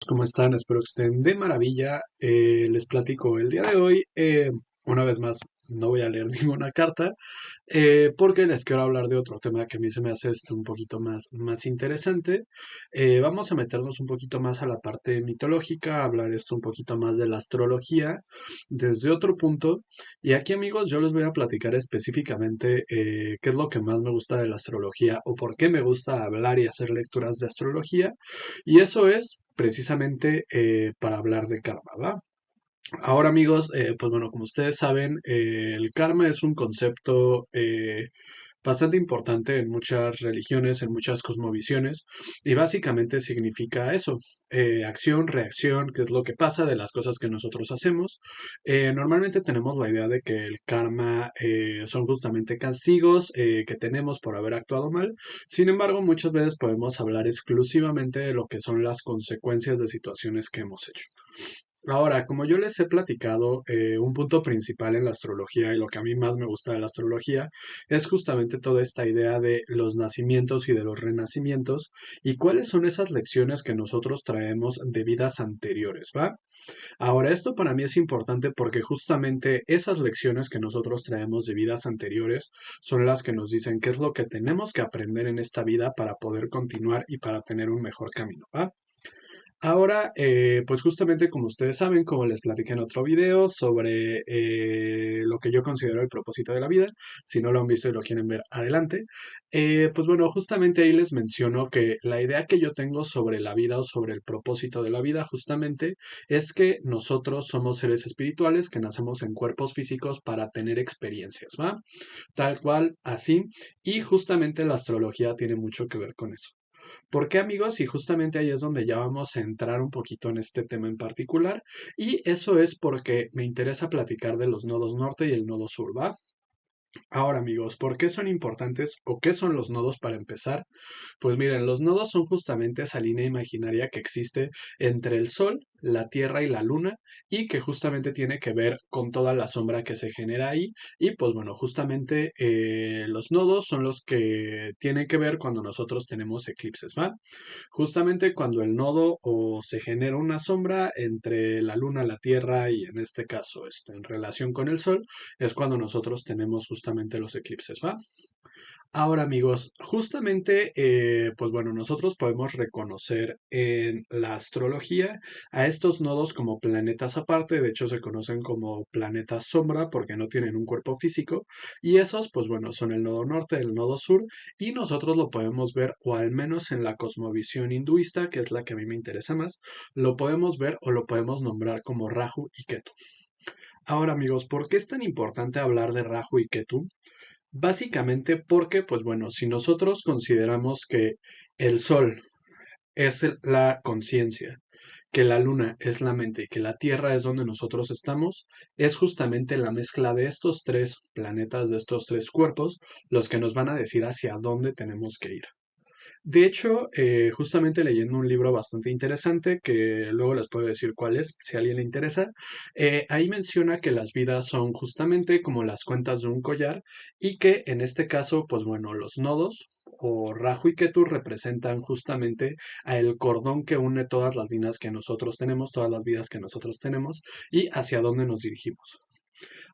¿Cómo están? Espero que estén de maravilla. Les platico el día de hoy. Una vez más, no voy a leer ninguna carta porque les quiero hablar de otro tema que a mí se me hace un poquito más interesante. Vamos a meternos un poquito más a la parte mitológica, hablar esto un poquito más de la astrología desde otro punto. Y aquí, amigos, yo les voy a platicar específicamente qué es lo que más me gusta de la astrología o por qué me gusta hablar y hacer lecturas de astrología. Y eso es precisamente para hablar de karma, ¿va? Ahora amigos, pues bueno, como ustedes saben, el karma es un concepto bastante importante en muchas religiones, en muchas cosmovisiones, y básicamente significa eso, acción, reacción, qué es lo que pasa de las cosas que nosotros hacemos. Normalmente tenemos la idea de que el karma son justamente castigos que tenemos por haber actuado mal. Sin embargo, muchas veces podemos hablar exclusivamente de lo que son las consecuencias de situaciones que hemos hecho. Ahora, como yo les he platicado, un punto principal en la astrología y lo que a mí más me gusta de la astrología es justamente toda esta idea de los nacimientos y de los renacimientos y cuáles son esas lecciones que nosotros traemos de vidas anteriores, ¿va? Ahora, esto para mí es importante porque justamente esas lecciones que nosotros traemos de vidas anteriores son las que nos dicen qué es lo que tenemos que aprender en esta vida para poder continuar y para tener un mejor camino, ¿va? Ahora, pues justamente como ustedes saben, como les platiqué en otro video sobre lo que yo considero el propósito de la vida, si no lo han visto y lo quieren ver adelante, pues bueno, justamente ahí les menciono que la idea que yo tengo sobre la vida o sobre el propósito de la vida justamente es que nosotros somos seres espirituales que nacemos en cuerpos físicos para tener experiencias, ¿va? Tal cual, así, y justamente la astrología tiene mucho que ver con eso. ¿Por qué, amigos? Y justamente ahí es donde ya vamos a entrar un poquito en este tema en particular. Y eso es porque me interesa platicar de los nodos norte y el nodo sur, ¿va? Ahora, amigos, ¿por qué son importantes o qué son los nodos para empezar? Pues miren, los nodos son justamente esa línea imaginaria que existe entre el Sol, la Tierra y la Luna y que justamente tiene que ver con toda la sombra que se genera ahí. Y pues bueno, justamente los nodos son los que tienen que ver cuando nosotros tenemos eclipses, ¿va? Justamente cuando el nodo o se genera una sombra entre la Luna, la Tierra y en este caso en relación con el Sol, es cuando nosotros tenemos justamente los eclipses, ¿va? Ahora amigos, justamente, pues bueno, nosotros podemos reconocer en la astrología a estos nodos como planetas aparte, de hecho se conocen como planetas sombra porque no tienen un cuerpo físico, y esos, pues bueno, son el nodo norte, el nodo sur, y nosotros lo podemos ver, o al menos en la cosmovisión hinduista, que es la que a mí me interesa más, lo podemos ver o lo podemos nombrar como Rahu y Ketu. Ahora amigos, ¿por qué es tan importante hablar de Rahu y Ketu? Básicamente porque, pues bueno, si nosotros consideramos que el Sol es la conciencia, que la Luna es la mente y que la Tierra es donde nosotros estamos, es justamente la mezcla de estos tres planetas, de estos tres cuerpos, los que nos van a decir hacia dónde tenemos que ir. De hecho, justamente leyendo un libro bastante interesante, que luego les puedo decir cuál es, si a alguien le interesa, ahí menciona que las vidas son justamente como las cuentas de un collar y que en este caso, pues bueno, los nodos o Rahu y Ketu representan justamente a el cordón que une todas las líneas que nosotros tenemos, todas las vidas que nosotros tenemos y hacia dónde nos dirigimos.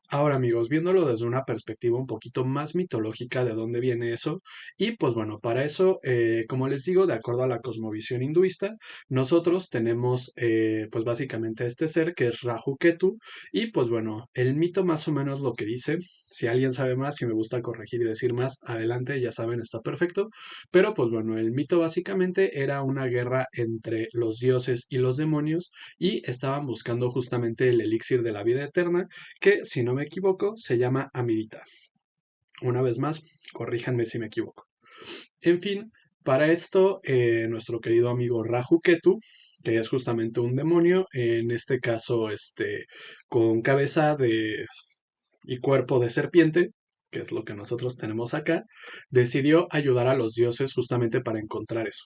Ahora amigos, viéndolo desde una perspectiva un poquito más mitológica de dónde viene eso, y pues bueno, para eso, como les digo, de acuerdo a la cosmovisión hinduista, nosotros tenemos pues básicamente este ser que es Rahu Ketu, y pues bueno, el mito más o menos lo que dice, si alguien sabe más, si me gusta corregir y decir más, adelante, ya saben, está perfecto, pero pues bueno, el mito básicamente era una guerra entre los dioses y los demonios, y estaban buscando justamente el elixir de la vida eterna, que si no me equivoco se llama Amirita. Una vez más, corríjanme si me equivoco. En fin, para esto, nuestro querido amigo Rahu Ketu, que es justamente un demonio, en este caso, con cabeza de y cuerpo de serpiente, que es lo que nosotros tenemos acá, decidió ayudar a los dioses justamente para encontrar eso.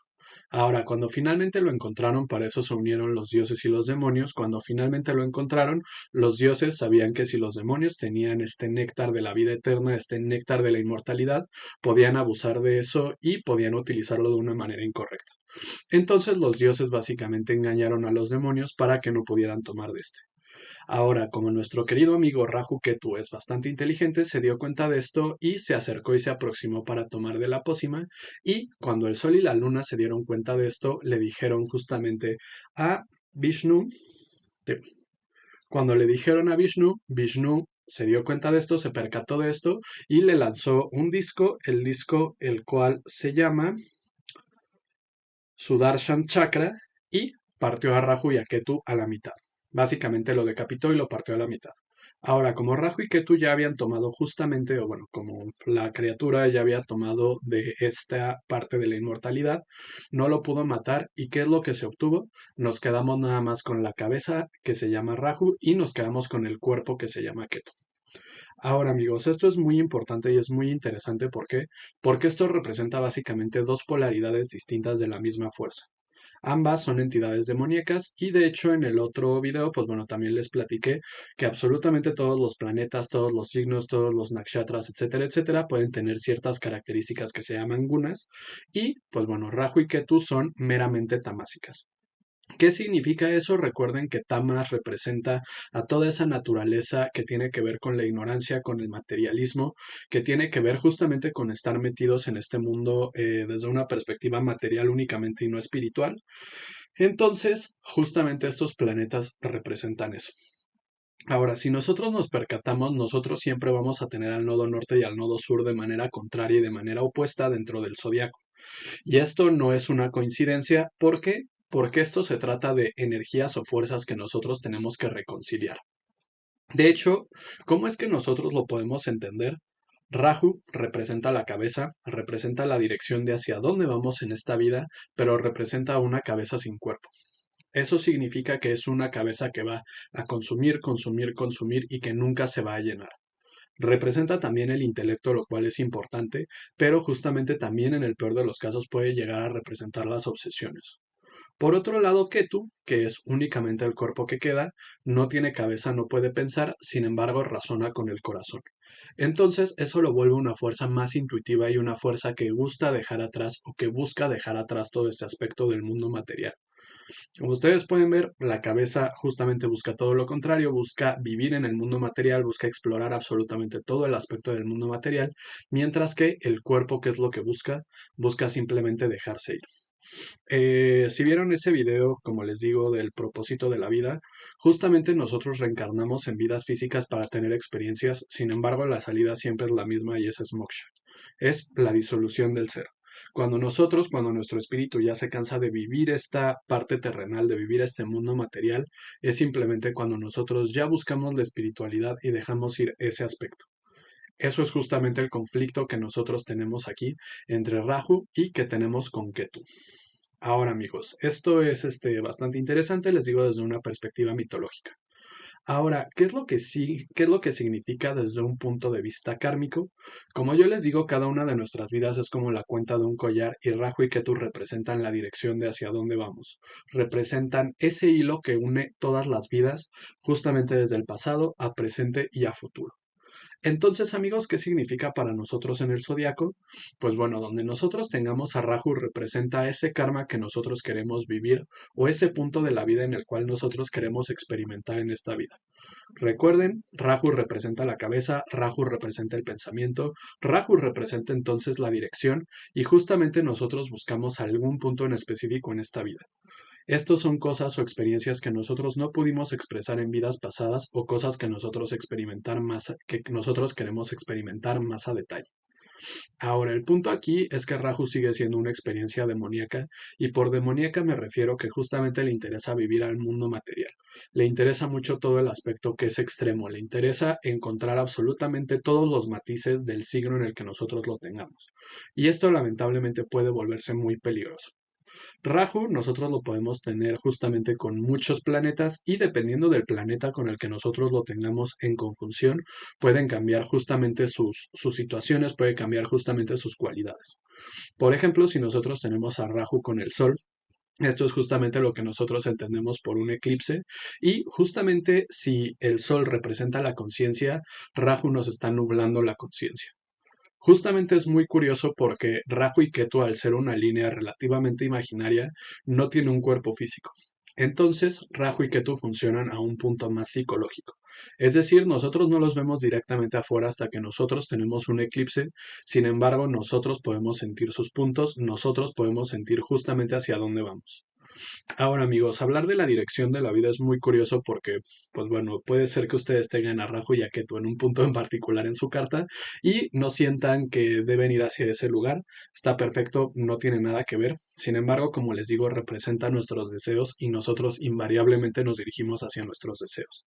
Ahora, cuando finalmente lo encontraron, para eso se unieron los dioses y los demonios. Cuando finalmente lo encontraron, los dioses sabían que si los demonios tenían este néctar de la vida eterna, este néctar de la inmortalidad, podían abusar de eso y podían utilizarlo de una manera incorrecta. Entonces los dioses básicamente engañaron a los demonios para que no pudieran tomar de este. Ahora, como nuestro querido amigo Raju Ketu es bastante inteligente, se dio cuenta de esto y se acercó y se aproximó para tomar de la pócima. Y cuando el sol y la luna se dieron cuenta de esto, le dijeron justamente a Vishnu. Sí, cuando le dijeron a Vishnu, Vishnu se dio cuenta de esto, se percató de esto y le lanzó un disco, el disco el cual se llama Sudarshan Chakra, y partió a Raju y a Ketu a la mitad. Básicamente lo decapitó y lo partió a la mitad. Ahora, como Raju y Ketu ya habían tomado justamente, o bueno, como la criatura ya había tomado de esta parte de la inmortalidad, no lo pudo matar. ¿Y qué es lo que se obtuvo? Nos quedamos nada más con la cabeza que se llama Raju y nos quedamos con el cuerpo que se llama Ketu. Ahora, amigos, esto es muy importante y es muy interesante. ¿Por qué? Porque esto representa básicamente dos polaridades distintas de la misma fuerza. Ambas son entidades demoníacas y de hecho en el otro video, pues bueno, también les platiqué que absolutamente todos los planetas, todos los signos, todos los nakshatras, etcétera, etcétera, pueden tener ciertas características que se llaman gunas y pues bueno, Rahu y Ketu son meramente tamásicas. ¿Qué significa eso? Recuerden que Tamas representa a toda esa naturaleza que tiene que ver con la ignorancia, con el materialismo, que tiene que ver justamente con estar metidos en este mundo desde una perspectiva material únicamente y no espiritual. Entonces, justamente estos planetas representan eso. Ahora, si nosotros nos percatamos, nosotros siempre vamos a tener al nodo norte y al nodo sur de manera contraria y de manera opuesta dentro del zodiaco. Y esto no es una coincidencia. ¿Por qué? Porque esto se trata de energías o fuerzas que nosotros tenemos que reconciliar. De hecho, ¿cómo es que nosotros lo podemos entender? Rahu representa la cabeza, representa la dirección de hacia dónde vamos en esta vida, pero representa una cabeza sin cuerpo. Eso significa que es una cabeza que va a consumir, consumir, consumir y que nunca se va a llenar. Representa también el intelecto, lo cual es importante, pero justamente también en el peor de los casos puede llegar a representar las obsesiones. Por otro lado, Ketu, que es únicamente el cuerpo que queda, no tiene cabeza, no puede pensar, sin embargo razona con el corazón. Entonces eso lo vuelve una fuerza más intuitiva y una fuerza que gusta dejar atrás o que busca dejar atrás todo este aspecto del mundo material. Como ustedes pueden ver, la cabeza justamente busca todo lo contrario, busca vivir en el mundo material, busca explorar absolutamente todo el aspecto del mundo material, mientras que el cuerpo, ¿qué es lo que busca? Busca simplemente dejarse ir. Si vieron ese video, como les digo, del propósito de la vida, justamente nosotros reencarnamos en vidas físicas para tener experiencias, sin embargo la salida siempre es la misma y esa es moksha. Es la disolución del ser. Cuando nuestro espíritu ya se cansa de vivir esta parte terrenal, de vivir este mundo material, es simplemente cuando nosotros ya buscamos la espiritualidad y dejamos ir ese aspecto. Eso es justamente el conflicto que nosotros tenemos aquí entre Rahu y que tenemos con Ketu. Ahora, amigos, esto es bastante interesante, les digo desde una perspectiva mitológica. Ahora, ¿qué es lo que significa desde un punto de vista kármico? Como yo les digo, cada una de nuestras vidas es como la cuenta de un collar y Rahu y Ketu representan la dirección de hacia dónde vamos. Representan ese hilo que une todas las vidas, justamente desde el pasado a presente y a futuro. Entonces, amigos, ¿qué significa para nosotros en el zodiaco? Pues bueno, donde nosotros tengamos a Rahu representa ese karma que nosotros queremos vivir o ese punto de la vida en el cual nosotros queremos experimentar en esta vida. Recuerden, Rahu representa la cabeza, Rahu representa el pensamiento, Rahu representa entonces la dirección y justamente nosotros buscamos algún punto en específico en esta vida. Estos son cosas o experiencias que nosotros no pudimos expresar en vidas pasadas o cosas que que nosotros queremos experimentar más a detalle. Ahora, el punto aquí es que Rahu sigue siendo una experiencia demoníaca y por demoníaca me refiero que justamente le interesa vivir al mundo material. Le interesa mucho todo el aspecto que es extremo, le interesa encontrar absolutamente todos los matices del signo en el que nosotros lo tengamos. Y esto lamentablemente puede volverse muy peligroso. Rahu nosotros lo podemos tener justamente con muchos planetas y dependiendo del planeta con el que nosotros lo tengamos en conjunción, pueden cambiar justamente sus situaciones, puede cambiar justamente sus cualidades. Por ejemplo, si nosotros tenemos a Rahu con el Sol, esto es justamente lo que nosotros entendemos por un eclipse y justamente si el Sol representa la conciencia, Rahu nos está nublando la conciencia. Justamente es muy curioso porque Rahu y Ketu, al ser una línea relativamente imaginaria, no tiene un cuerpo físico. Entonces, Rahu y Ketu funcionan a un punto más psicológico. Es decir, nosotros no los vemos directamente afuera hasta que nosotros tenemos un eclipse, sin embargo, nosotros podemos sentir sus puntos, nosotros podemos sentir justamente hacia dónde vamos. Ahora, amigos, hablar de la dirección de la vida es muy curioso porque, pues bueno, puede ser que ustedes tengan a Rahu y a Ketu en un punto en particular en su carta y no sientan que deben ir hacia ese lugar. Está perfecto, no tiene nada que ver. Sin embargo, como les digo, representa nuestros deseos y nosotros invariablemente nos dirigimos hacia nuestros deseos.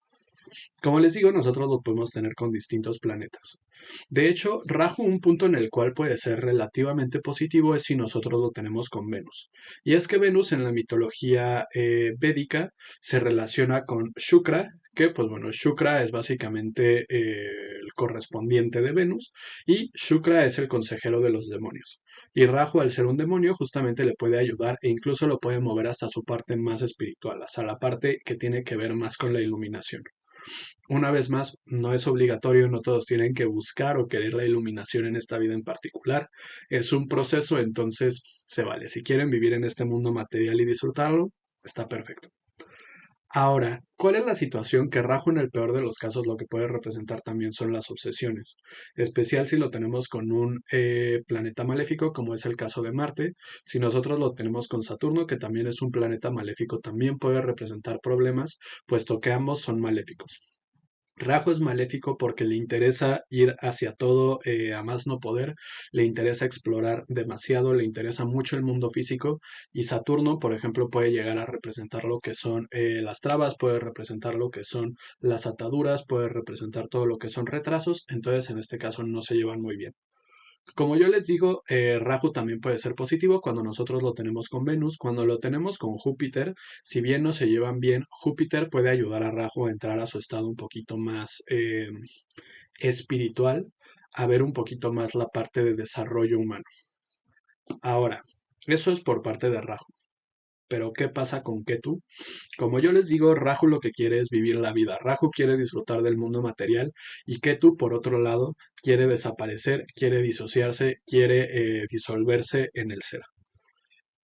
Como les digo, nosotros lo podemos tener con distintos planetas. De hecho, Rahu, un punto en el cual puede ser relativamente positivo es si nosotros lo tenemos con Venus. Y es que Venus en la mitología védica se relaciona con Shukra, que pues bueno, Shukra es básicamente el correspondiente de Venus y Shukra es el consejero de los demonios. Y Rahu, al ser un demonio, justamente le puede ayudar e incluso lo puede mover hasta su parte más espiritual, hasta la parte que tiene que ver más con la iluminación. Una vez más, no es obligatorio, no todos tienen que buscar o querer la iluminación en esta vida en particular. Es un proceso, entonces se vale. Si quieren vivir en este mundo material y disfrutarlo, está perfecto. Ahora, ¿cuál es la situación que Rahu en el peor de los casos lo que puede representar también son las obsesiones? Especial si lo tenemos con un planeta maléfico, como es el caso de Marte. Si nosotros lo tenemos con Saturno, que también es un planeta maléfico, también puede representar problemas, puesto que ambos son maléficos. Rajo es maléfico porque le interesa ir hacia todo a más no poder, le interesa explorar demasiado, le interesa mucho el mundo físico y Saturno, por ejemplo, puede llegar a representar lo que son las trabas, puede representar lo que son las ataduras, puede representar todo lo que son retrasos, entonces en este caso no se llevan muy bien. Como yo les digo, Rahu también puede ser positivo cuando nosotros lo tenemos con Venus. Cuando lo tenemos con Júpiter, si bien no se llevan bien, Júpiter puede ayudar a Rahu a entrar a su estado un poquito más espiritual, a ver un poquito más la parte de desarrollo humano. Ahora, eso es por parte de Rahu. Pero ¿qué pasa con Ketu? Como yo les digo, Rahu lo que quiere es vivir la vida. Rahu quiere disfrutar del mundo material y Ketu, por otro lado, quiere desaparecer, quiere disociarse, quiere disolverse en el ser.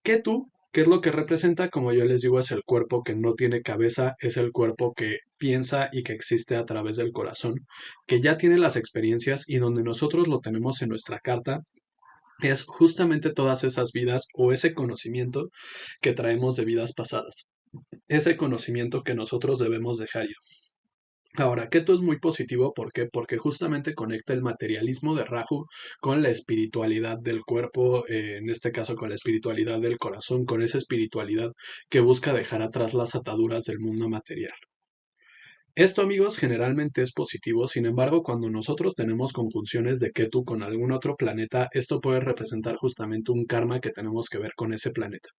Ketu, ¿qué es lo que representa? Como yo les digo, es el cuerpo que no tiene cabeza, es el cuerpo que piensa y que existe a través del corazón, que ya tiene las experiencias y donde nosotros lo tenemos en nuestra carta es justamente todas esas vidas o ese conocimiento que traemos de vidas pasadas, ese conocimiento que nosotros debemos dejar ir. Ahora, Keto es muy positivo, ¿por qué? Porque justamente conecta el materialismo de Rahu con la espiritualidad del cuerpo, en este caso con la espiritualidad del corazón, con esa espiritualidad que busca dejar atrás las ataduras del mundo material. Esto, amigos, generalmente es positivo, sin embargo, cuando nosotros tenemos conjunciones de Ketu con algún otro planeta, esto puede representar justamente un karma que tenemos que ver con ese planeta.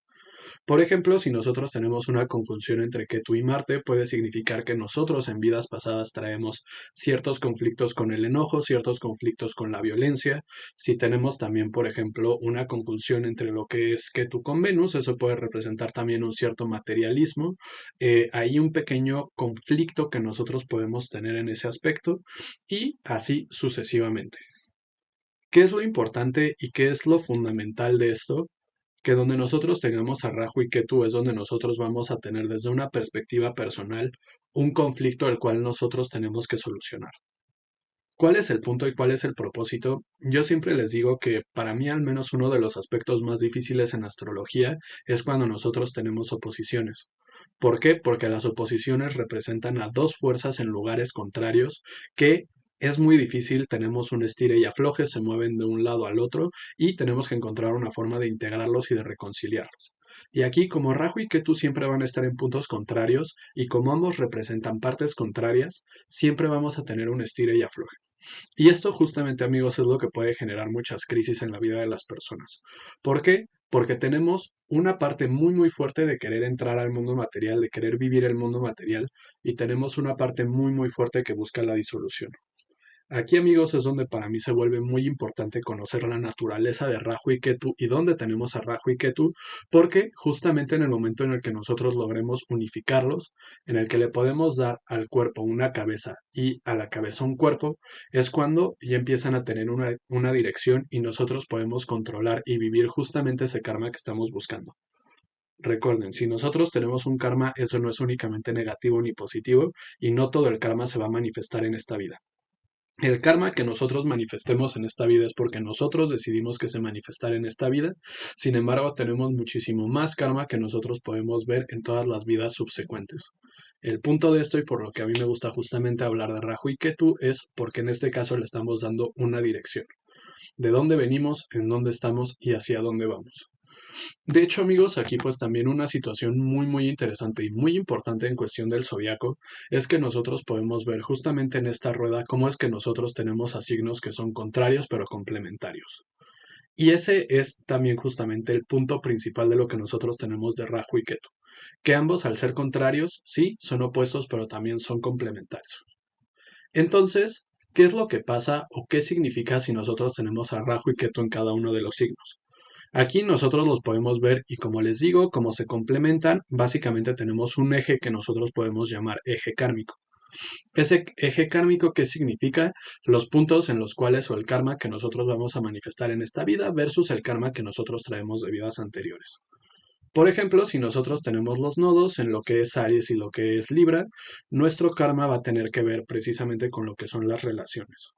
Por ejemplo, si nosotros tenemos una conjunción entre Ketu y Marte, puede significar que nosotros en vidas pasadas traemos ciertos conflictos con el enojo, ciertos conflictos con la violencia. Si tenemos también, por ejemplo, una conjunción entre lo que es Ketu con Venus, eso puede representar también un cierto materialismo. Hay un pequeño conflicto que nosotros podemos tener en ese aspecto y así sucesivamente. ¿Qué es lo importante y qué es lo fundamental de esto? Que donde nosotros tengamos a Rahu y Ketu es donde nosotros vamos a tener desde una perspectiva personal un conflicto al cual nosotros tenemos que solucionar. ¿Cuál es el punto y cuál es el propósito? Yo siempre les digo que para mí al menos uno de los aspectos más difíciles en astrología es cuando nosotros tenemos oposiciones. ¿Por qué? Porque las oposiciones representan a dos fuerzas en lugares contrarios que es muy difícil, tenemos un estire y afloje, se mueven de un lado al otro y tenemos que encontrar una forma de integrarlos y de reconciliarlos. Y aquí, como Rahu y Ketu siempre van a estar en puntos contrarios, y como ambos representan partes contrarias, siempre vamos a tener un estire y afloje. Y esto justamente, amigos, es lo que puede generar muchas crisis en la vida de las personas. ¿Por qué? Porque tenemos una parte muy muy fuerte de querer entrar al mundo material, de querer vivir el mundo material, y tenemos una parte muy muy fuerte que busca la disolución. Aquí, amigos, es donde para mí se vuelve muy importante conocer la naturaleza de Rahu y Ketu y dónde tenemos a Rahu y Ketu, porque justamente en el momento en el que nosotros logremos unificarlos, en el que le podemos dar al cuerpo una cabeza y a la cabeza un cuerpo, es cuando ya empiezan a tener una dirección y nosotros podemos controlar y vivir justamente ese karma que estamos buscando. Recuerden, si nosotros tenemos un karma, eso no es únicamente negativo ni positivo, y no todo el karma se va a manifestar en esta vida. El karma que nosotros manifestemos en esta vida es porque nosotros decidimos que se manifestara en esta vida. Sin embargo, tenemos muchísimo más karma que nosotros podemos ver en todas las vidas subsecuentes. El punto de esto, y por lo que a mí me gusta justamente hablar de Rahu y Ketu, es porque en este caso le estamos dando una dirección. De dónde venimos, en dónde estamos y hacia dónde vamos. De hecho, amigos, aquí pues también una situación muy muy interesante y muy importante en cuestión del zodiaco es que nosotros podemos ver justamente en esta rueda cómo es que nosotros tenemos a signos que son contrarios pero complementarios. Y ese es también justamente el punto principal de lo que nosotros tenemos de Rahu y Ketu, que ambos al ser contrarios, sí, son opuestos pero también son complementarios. Entonces, ¿qué es lo que pasa o qué significa si nosotros tenemos a Rahu y Ketu en cada uno de los signos? Aquí nosotros los podemos ver y como les digo, como se complementan, básicamente tenemos un eje que nosotros podemos llamar eje kármico. Ese eje kármico, ¿qué significa? Los puntos en los cuales o el karma que nosotros vamos a manifestar en esta vida versus el karma que nosotros traemos de vidas anteriores. Por ejemplo, si nosotros tenemos los nodos en lo que es Aries y lo que es Libra, nuestro karma va a tener que ver precisamente con lo que son las relaciones.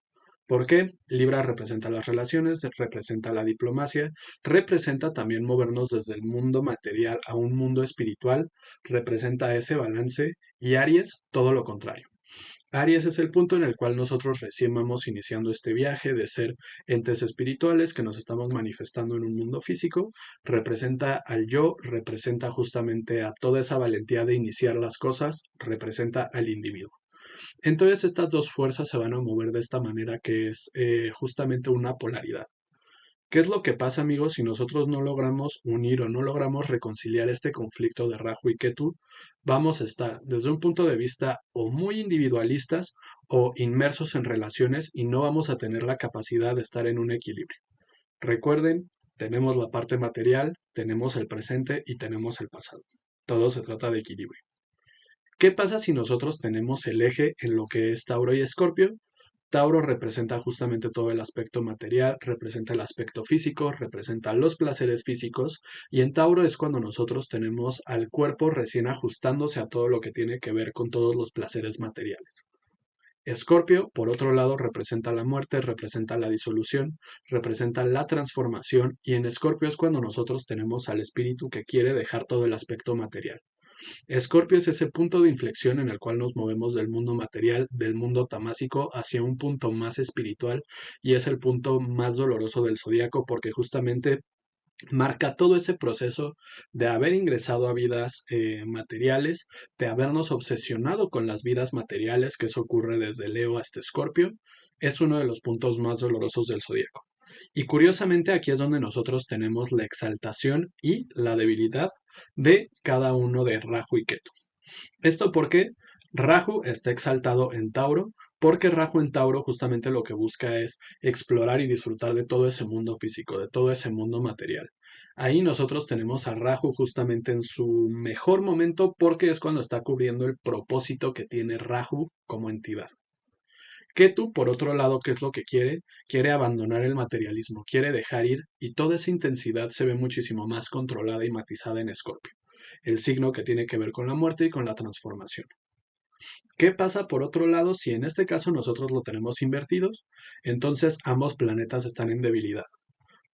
¿Por qué? Libra representa las relaciones, representa la diplomacia, representa también movernos desde el mundo material a un mundo espiritual, representa ese balance, y Aries todo lo contrario. Aries es el punto en el cual nosotros recién vamos iniciando este viaje de ser entes espirituales que nos estamos manifestando en un mundo físico, representa al yo, representa justamente a toda esa valentía de iniciar las cosas, representa al individuo. Entonces estas dos fuerzas se van a mover de esta manera que es justamente una polaridad. ¿Qué es lo que pasa, amigos, si nosotros no logramos unir o no logramos reconciliar este conflicto de Rahu y Ketu? Vamos a estar desde un punto de vista o muy individualistas o inmersos en relaciones y no vamos a tener la capacidad de estar en un equilibrio. Recuerden, tenemos la parte material, tenemos el presente y tenemos el pasado. Todo se trata de equilibrio. ¿Qué pasa si nosotros tenemos el eje en lo que es Tauro y Escorpio? Tauro representa justamente todo el aspecto material, representa el aspecto físico, representa los placeres físicos, y en Tauro es cuando nosotros tenemos al cuerpo recién ajustándose a todo lo que tiene que ver con todos los placeres materiales. Escorpio, por otro lado, representa la muerte, representa la disolución, representa la transformación, y en Escorpio es cuando nosotros tenemos al espíritu que quiere dejar todo el aspecto material. Escorpio es ese punto de inflexión en el cual nos movemos del mundo material, del mundo tamásico, hacia un punto más espiritual, y es el punto más doloroso del zodiaco porque justamente marca todo ese proceso de haber ingresado a vidas materiales, de habernos obsesionado con las vidas materiales, que eso ocurre desde Leo hasta Escorpio, es uno de los puntos más dolorosos del zodiaco. Y curiosamente aquí es donde nosotros tenemos la exaltación y la debilidad de cada uno de Rahu y Ketu. ¿Esto porque Rahu está exaltado en Tauro? Porque Rahu en Tauro justamente lo que busca es explorar y disfrutar de todo ese mundo físico, de todo ese mundo material. Ahí nosotros tenemos a Rahu justamente en su mejor momento porque es cuando está cubriendo el propósito que tiene Rahu como entidad. Ketu, por otro lado, ¿qué es lo que quiere? Quiere abandonar el materialismo, quiere dejar ir, y toda esa intensidad se ve muchísimo más controlada y matizada en Escorpio, el signo que tiene que ver con la muerte y con la transformación. ¿Qué pasa por otro lado si en este caso nosotros lo tenemos invertidos? Entonces ambos planetas están en debilidad.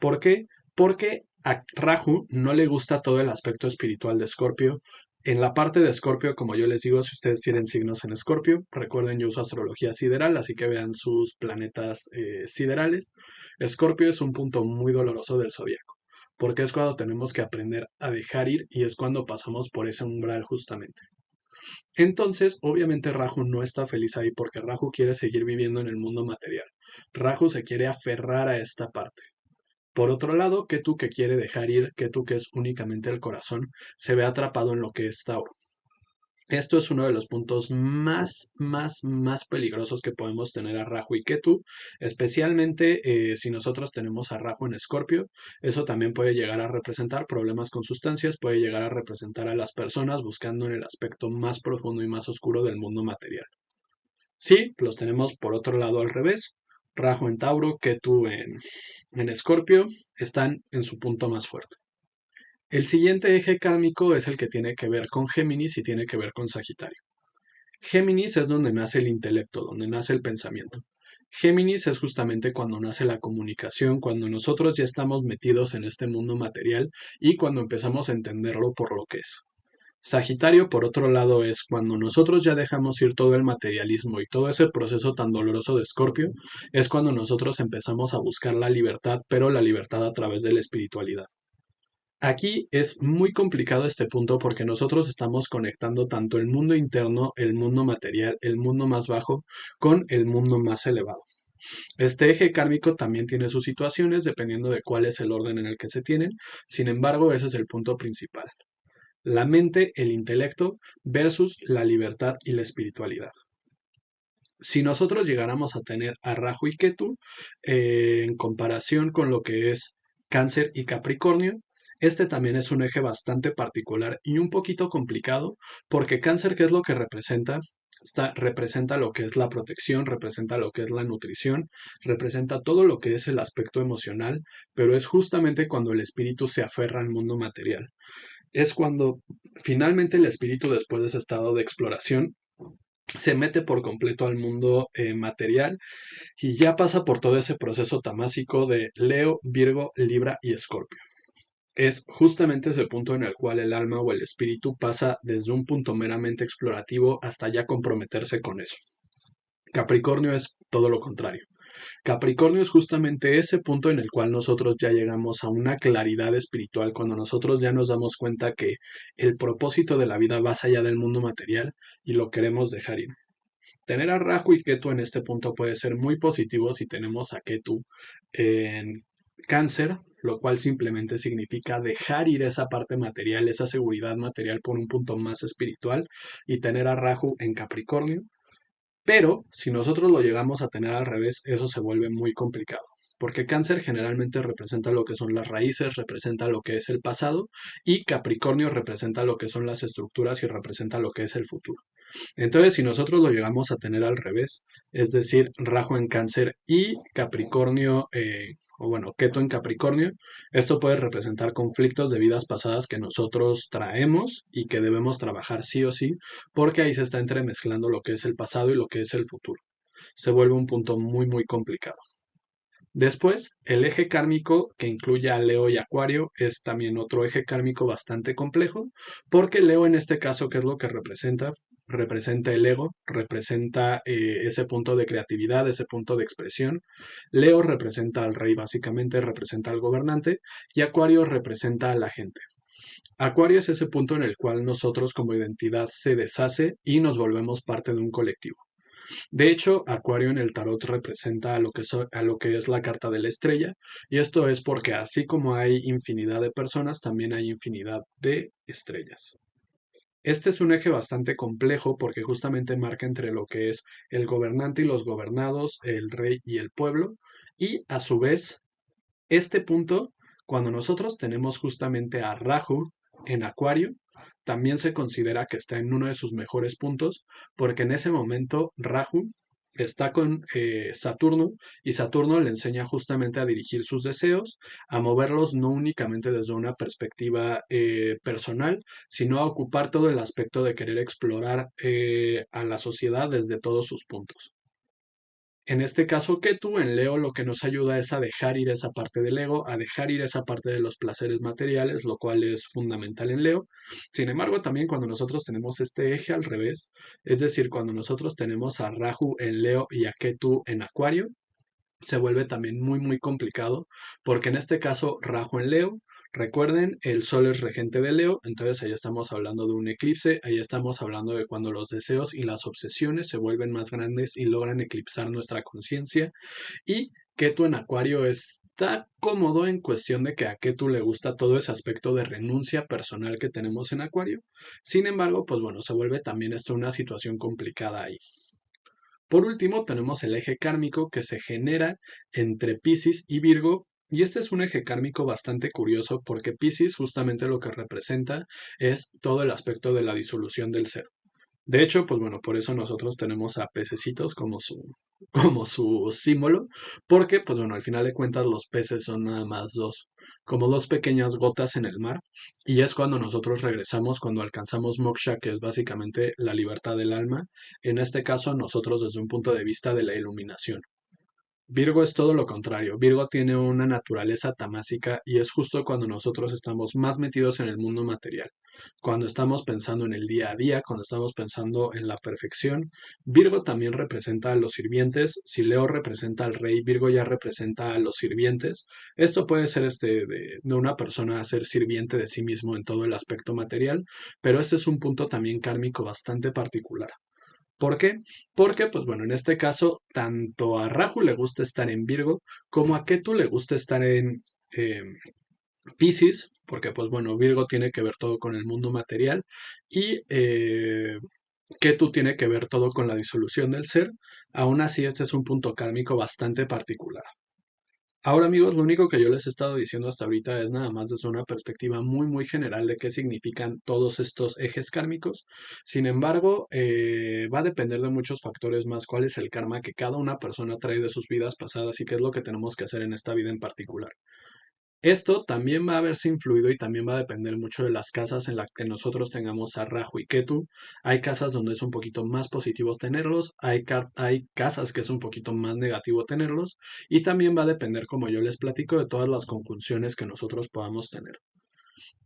¿Por qué? Porque a Rahu no le gusta todo el aspecto espiritual de Escorpio. En la parte de Escorpio, como yo les digo, si ustedes tienen signos en Escorpio, recuerden, yo uso astrología sideral, así que vean sus planetas siderales. Escorpio es un punto muy doloroso del zodiaco. porque es cuando tenemos que aprender a dejar ir y es cuando pasamos por ese umbral justamente. Entonces, obviamente Raju no está feliz ahí porque Raju quiere seguir viviendo en el mundo material. Raju se quiere aferrar a esta parte. Por otro lado, Ketu que quiere dejar ir, Ketu que es únicamente el corazón, se ve atrapado en lo que es Tauro. Esto es uno de los puntos más peligrosos que podemos tener a Rahu y Ketu, especialmente si nosotros tenemos a Rahu en Escorpio. Eso también puede llegar a representar problemas con sustancias, puede llegar a representar a las personas buscando en el aspecto más profundo y más oscuro del mundo material. Sí, los tenemos por otro lado al revés. Rahu en Tauro, Ketu en Escorpio, están en su punto más fuerte. El siguiente eje kármico es el que tiene que ver con Géminis y tiene que ver con Sagitario. Géminis es donde nace el intelecto, donde nace el pensamiento. Géminis es justamente cuando nace la comunicación, cuando nosotros ya estamos metidos en este mundo material y cuando empezamos a entenderlo por lo que es. Sagitario, por otro lado, es cuando nosotros ya dejamos ir todo el materialismo y todo ese proceso tan doloroso de Escorpio, es cuando nosotros empezamos a buscar la libertad, pero la libertad a través de la espiritualidad. Aquí es muy complicado este punto porque nosotros estamos conectando tanto el mundo interno, el mundo material, el mundo más bajo, con el mundo más elevado. Este eje kármico también tiene sus situaciones dependiendo de cuál es el orden en el que se tienen, sin embargo ese es el punto principal. La mente, el intelecto versus la libertad y la espiritualidad. Si nosotros llegáramos a tener a Rahu y Ketu en comparación con lo que es Cáncer y Capricornio, este también es un eje bastante particular y un poquito complicado, porque Cáncer, ¿qué es lo que representa? Representa lo que es la protección, representa lo que es la nutrición, representa todo lo que es el aspecto emocional, pero es justamente cuando el espíritu se aferra al mundo material. Es cuando finalmente el espíritu, después de ese estado de exploración, se mete por completo al mundo material y ya pasa por todo ese proceso tamásico de Leo, Virgo, Libra y Escorpio. Es justamente ese punto en el cual el alma o el espíritu pasa desde un punto meramente explorativo hasta ya comprometerse con eso. Capricornio es todo lo contrario. Capricornio es justamente ese punto en el cual nosotros ya llegamos a una claridad espiritual, cuando nosotros ya nos damos cuenta que el propósito de la vida va más allá del mundo material y lo queremos dejar ir. Tener a Rahu y Ketu en este punto puede ser muy positivo si tenemos a Ketu en Cáncer, lo cual simplemente significa dejar ir esa parte material, esa seguridad material por un punto más espiritual, y tener a Rahu en Capricornio. Pero si nosotros lo llegamos a tener al revés, eso se vuelve muy complicado, porque Cáncer generalmente representa lo que son las raíces, representa lo que es el pasado, y Capricornio representa lo que son las estructuras y representa lo que es el futuro. Entonces, si nosotros lo llegamos a tener al revés, es decir, Rahu en Cáncer y Capricornio, o bueno, Ketu en Capricornio, esto puede representar conflictos de vidas pasadas que nosotros traemos y que debemos trabajar sí o sí, porque ahí se está entremezclando lo que es el pasado y lo que es el futuro. Se vuelve un punto muy complicado. Después, el eje kármico que incluye a Leo y Acuario es también otro eje kármico bastante complejo, porque Leo en este caso, ¿qué es lo que representa? Representa el ego, representa ese punto de creatividad, ese punto de expresión. Leo representa al rey, básicamente representa al gobernante, y Acuario representa a la gente. Acuario es ese punto en el cual nosotros como identidad se deshace y nos volvemos parte de un colectivo. De hecho, Acuario en el tarot representa a lo que es la carta de la estrella, y esto es porque así como hay infinidad de personas, también hay infinidad de estrellas. Este es un eje bastante complejo porque justamente marca entre lo que es el gobernante y los gobernados, el rey y el pueblo, y a su vez, este punto, cuando nosotros tenemos justamente a Rahu en Acuario, también se considera que está en uno de sus mejores puntos, porque en ese momento Rahu está con Saturno y Saturno le enseña justamente a dirigir sus deseos, a moverlos no únicamente desde una perspectiva personal, sino a ocupar todo el aspecto de querer explorar a la sociedad desde todos sus puntos. En este caso, Ketu en Leo lo que nos ayuda es a dejar ir esa parte del ego, a dejar ir esa parte de los placeres materiales, lo cual es fundamental en Leo. Sin embargo, también cuando nosotros tenemos este eje al revés, es decir, cuando nosotros tenemos a Rahu en Leo y a Ketu en Acuario, se vuelve también muy complicado, porque en este caso Rahu en Leo Recuerden, el Sol es regente de Leo, entonces ahí estamos hablando de un eclipse, ahí estamos hablando de cuando los deseos y las obsesiones se vuelven más grandes y logran eclipsar nuestra conciencia. Y Ketu en Acuario está cómodo en cuestión de que a Ketu le gusta todo ese aspecto de renuncia personal que tenemos en Acuario. Sin embargo, pues bueno, se vuelve también esto una situación complicada ahí. Por último, tenemos el eje kármico que se genera entre Piscis y Virgo. Y este es un eje kármico bastante curioso porque Piscis justamente lo que representa es todo el aspecto de la disolución del ser. De hecho, pues bueno, por eso nosotros tenemos a pececitos como su símbolo, porque pues bueno, al final de cuentas los peces son nada más como dos pequeñas gotas en el mar, y es cuando nosotros regresamos, cuando alcanzamos moksha, que es básicamente la libertad del alma, en este caso nosotros desde un punto de vista de la iluminación. Virgo es todo lo contrario. Virgo tiene una naturaleza tamásica y es justo cuando nosotros estamos más metidos en el mundo material. Cuando estamos pensando en el día a día, cuando estamos pensando en la perfección. Virgo también representa a los sirvientes. Si Leo representa al rey, Virgo ya representa a los sirvientes. Esto puede ser de una persona ser sirviente de sí mismo en todo el aspecto material, pero este es un punto también kármico bastante particular. ¿Por qué? Porque, pues bueno, en este caso, tanto a Rahu le gusta estar en Virgo, como a Ketu le gusta estar en eh, Piscis, porque, pues bueno, Virgo tiene que ver todo con el mundo material y Ketu tiene que ver todo con la disolución del ser. Aún así, este es un punto kármico bastante particular. Ahora amigos, lo único que yo les he estado diciendo hasta ahorita es nada más desde una perspectiva muy general de qué significan todos estos ejes kármicos. Sin embargo, va a depender de muchos factores más cuál es el karma que cada una persona trae de sus vidas pasadas y qué es lo que tenemos que hacer en esta vida en particular. Esto también va a verse influido y también va a depender mucho de las casas en las que nosotros tengamos a Rahu y Ketu. Hay casas donde es un poquito más positivo tenerlos, hay casas que es un poquito más negativo tenerlos y también va a depender, como yo les platico, de todas las conjunciones que nosotros podamos tener.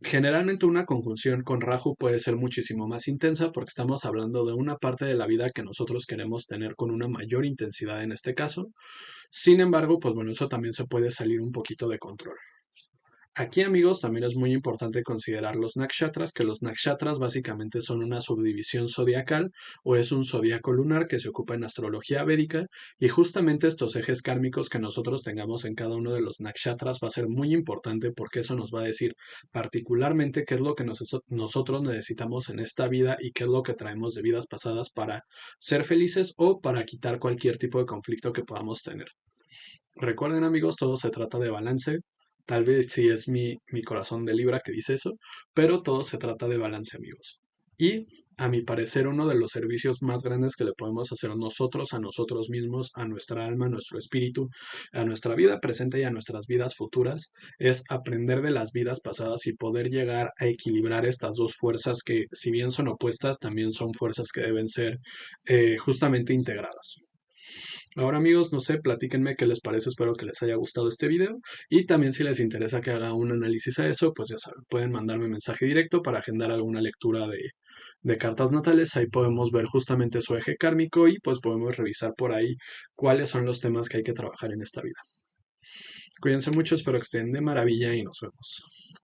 Generalmente una conjunción con Rahu puede ser muchísimo más intensa porque estamos hablando de una parte de la vida que nosotros queremos tener con una mayor intensidad en este caso. Sin embargo, pues bueno, eso también se puede salir un poquito de control. Aquí, amigos, también es muy importante considerar los nakshatras, que los nakshatras básicamente son una subdivisión zodiacal o es un zodiaco lunar que se ocupa en astrología védica y justamente estos ejes kármicos que nosotros tengamos en cada uno de los nakshatras va a ser muy importante porque eso nos va a decir particularmente qué es lo que nosotros necesitamos en esta vida y qué es lo que traemos de vidas pasadas para ser felices o para quitar cualquier tipo de conflicto que podamos tener. Recuerden amigos, todo se trata de balance. Tal vez sí es mi corazón de Libra que dice eso, pero todo se trata de balance amigos. Y a mi parecer uno de los servicios más grandes que le podemos hacer nosotros a nosotros mismos, a nuestra alma, a nuestro espíritu, a nuestra vida presente y a nuestras vidas futuras es aprender de las vidas pasadas y poder llegar a equilibrar estas dos fuerzas que si bien son opuestas, también son fuerzas que deben ser justamente integradas. Ahora amigos, no sé, platíquenme qué les parece, espero que les haya gustado este video y también si les interesa que haga un análisis a eso, pues ya saben, pueden mandarme mensaje directo para agendar alguna lectura de cartas natales, ahí podemos ver justamente su eje kármico y pues podemos revisar por ahí cuáles son los temas que hay que trabajar en esta vida. Cuídense mucho, espero que estén de maravilla y nos vemos.